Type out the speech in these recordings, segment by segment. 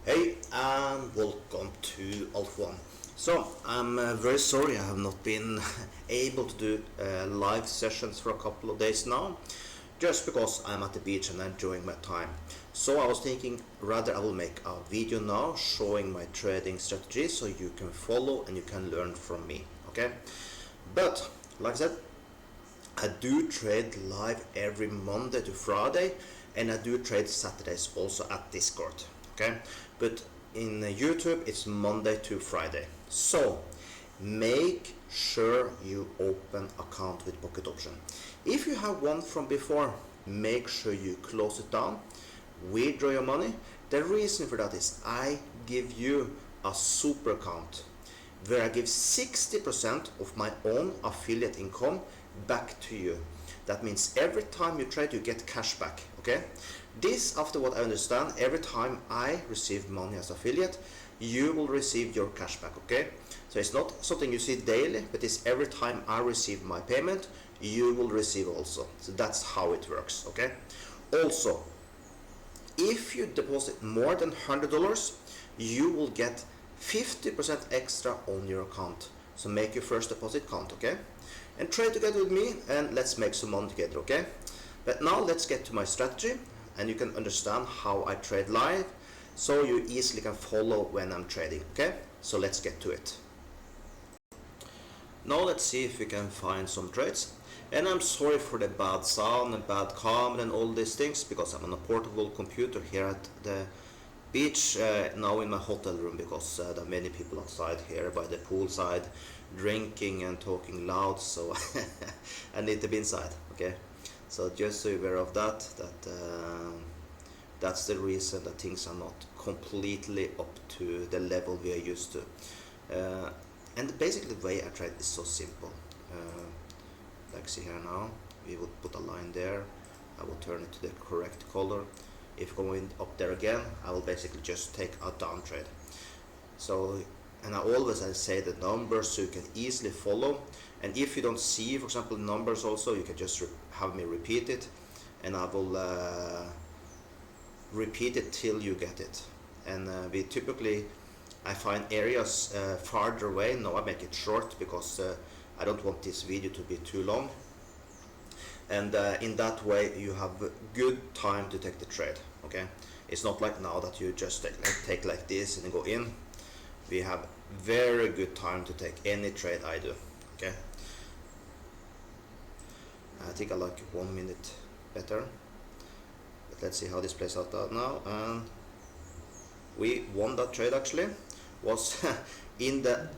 Hey and welcome to Alt One. So I'm very sorry I have not been able to do live sessions for a couple of days now, just because I'm at the beach and enjoying my time. So I was thinking rather I will make a video now showing my trading strategy so you can follow and you can learn from me. Okay, but like I said, I do trade live every Monday to Friday, and I do trade Saturdays also at Discord. Okay, but in YouTube it's Monday to Friday. So make sure you open account with Pocket Option. If you have one from before, make sure you close it down, withdraw your money. The reason for that is I give you a super account where I give 60% of my own affiliate income back to you. That means every time you trade you get cash back. Okay, this, after what I understand, every time I receive money as affiliate you will receive your cash back. Okay, so it's not something you see daily, but it's every time I receive my payment you will receive also. So that's how it works. Okay, also if you deposit more than $100 you will get 50% extra on your account. So make your first deposit count. Okay, and trade together with me and let's make some money together. Okay, but now let's get to my strategy and you can understand how I trade live so you easily can follow when I'm trading. Okay, so let's get to it. Now let's see if we can find some trades. And I'm sorry for the bad sound and bad comment and all these things, because I'm on a portable computer here at the beach, now in my hotel room, because there are many people outside here by the poolside drinking and talking loud, so I need to be inside. Okay, so just so you're aware of that, that's the reason that things are not completely up to the level we are used to. And basically the way I trade is so simple. Like see here now, we will put a line there, I will turn it to the correct color. If going up there again, I will basically just take a down trade. So, and I always say the numbers so you can easily follow. And if you don't see, for example, numbers also, you can just have me repeat it, and I will repeat it till you get it. And we typically, I find areas farther away. Now I make it short because I don't want this video to be too long. And in that way you have good time to take the trade. Okay, it's not like now that you just take like this and go in. We have very good time to take any trade I do. Okay, I think I like 1 minute better, but let's see how this plays out now. And we won that trade, actually was in the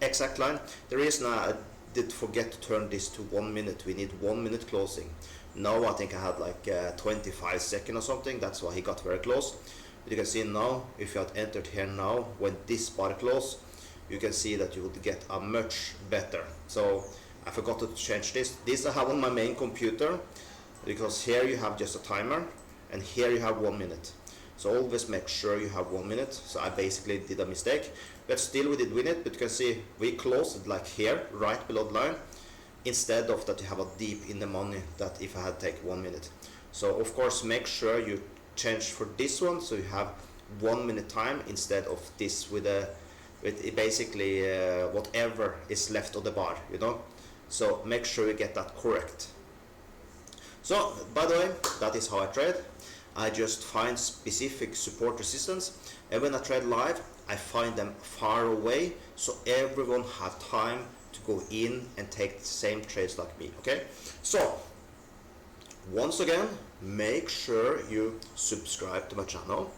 exact line. The reason I did forget to turn this to 1 minute, we need 1 minute closing. Now I think I had like 25 seconds or something, that's why he got very close. But you can see now, if you had entered here now, when this bar closed, you can see that you would get a much better. So I forgot to change this. This I have on my main computer, because here you have just a timer, and here you have 1 minute. So always make sure you have 1 minute. So I basically did a mistake, but still we did win it. But you can see we closed it like here, right below the line, instead of that you have a deep in the money that if I had take 1 minute. So of course make sure you change for this one, so you have 1 minute time instead of this with basically whatever is left of the bar, you know. So make sure you get that correct. So by the way, that is how I trade. I just find specific support resistance, and when I trade live I find them far away, so everyone have time to go in and take the same trades like me. Okay, so once again, make sure you subscribe to my channel,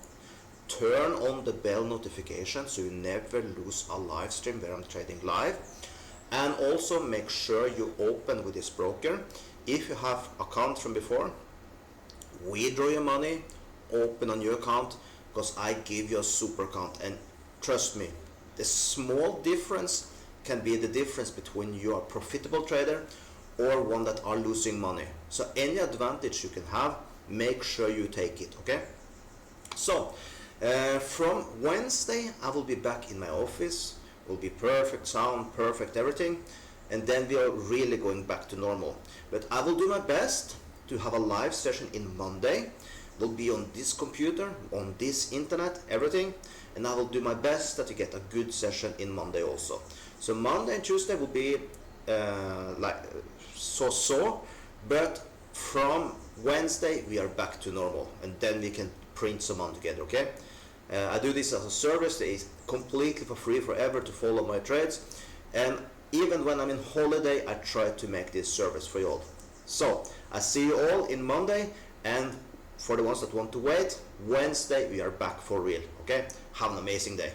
turn on the bell notification so you never lose a live stream where I'm trading live, and also make sure you open with this broker. If you have account from before, withdraw your money, open a new account, because I give you a super account. And trust me, the small difference can be the difference between you are a profitable trader or one that are losing money. So any advantage you can have, make sure you take it. Okay, so from Wednesday I will be back in my office, will be perfect sound, perfect everything, and then we are really going back to normal. But I will do my best to have a live session in Monday, will be on this computer, on this internet, everything, and I will do my best that you get a good session in Monday also. So Monday and Tuesday will be like so, but from Wednesday we are back to normal, and then we can print some on together, okay? I do this as a service that is completely for free forever to follow my trades, and even when I'm in holiday I try to make this service for you all. So I see you all in Monday, and for the ones that want to wait, Wednesday we are back for real, okay? Have an amazing day.